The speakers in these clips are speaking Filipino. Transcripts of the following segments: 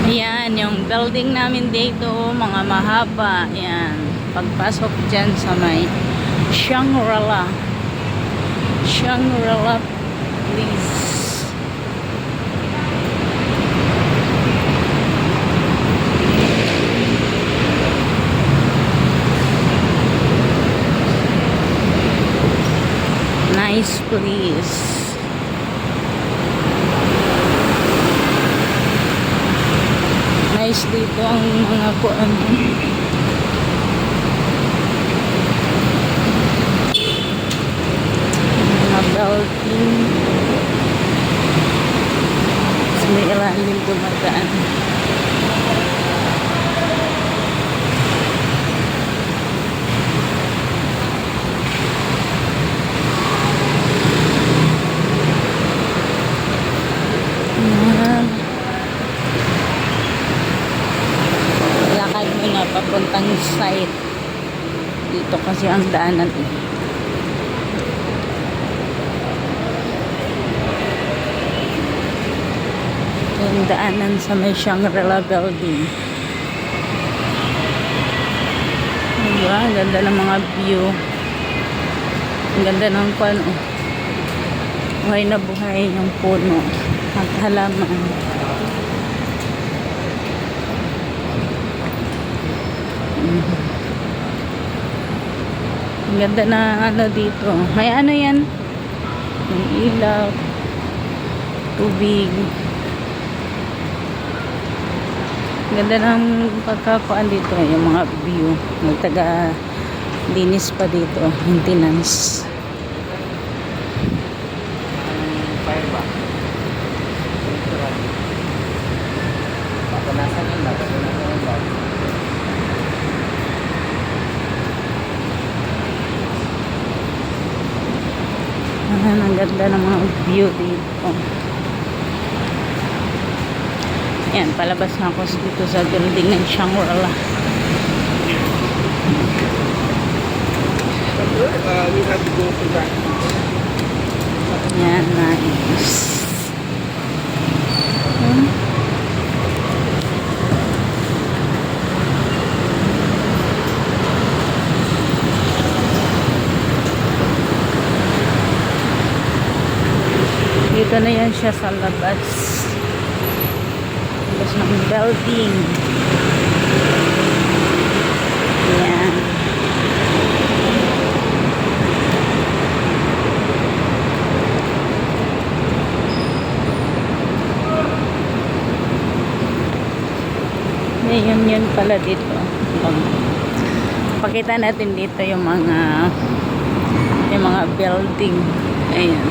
Ayan, yung building namin dito, mga mahaba. Ayan, pagpasok dyan sa may Shangri-La. Shangri-La, please. Nice place. Nice dito ang mga kuan. Mga building. Sa may ilalim dumadaan. Lakad mo na papuntang site. Dito kasi ang daanan eh. Yung daanan sa may Shangri-La building. Diba? Ang ganda ng mga view. Ang ganda ng puno. Buhay na buhay yung puno at halaman. Ang ganda na ano dito. May ano yan? May ilaw. Tubig. Ang ganda ng pagkakuan dito. Yung mga view. Magtaga linis pa dito. Maintenance. Fire ba? Pakanasan yun lang. Pakanasan yun lang. Ang ganda ng mga view dito. Yan, palabas na ako dito sa building ng Shangri-La. We have to go to that. Yan, nice. Dito na yan siya sa labas. Labas ng building. Yan. Yun pala dito. Pakita natin dito yung mga building. Ayan.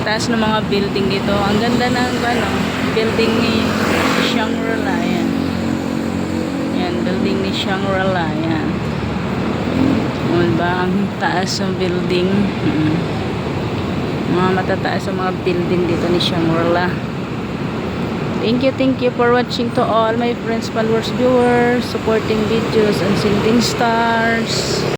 Taas ng mga building dito. Ang ganda ng building ni Shangri-La. Ayan. Yan, building ni Shangri-La. Ayan. Diba? Ang taas ng building. Mga matataas ang mga building dito ni Shangri-La. Thank you for watching to all my friends, followers, viewers, supporting videos, and sending stars.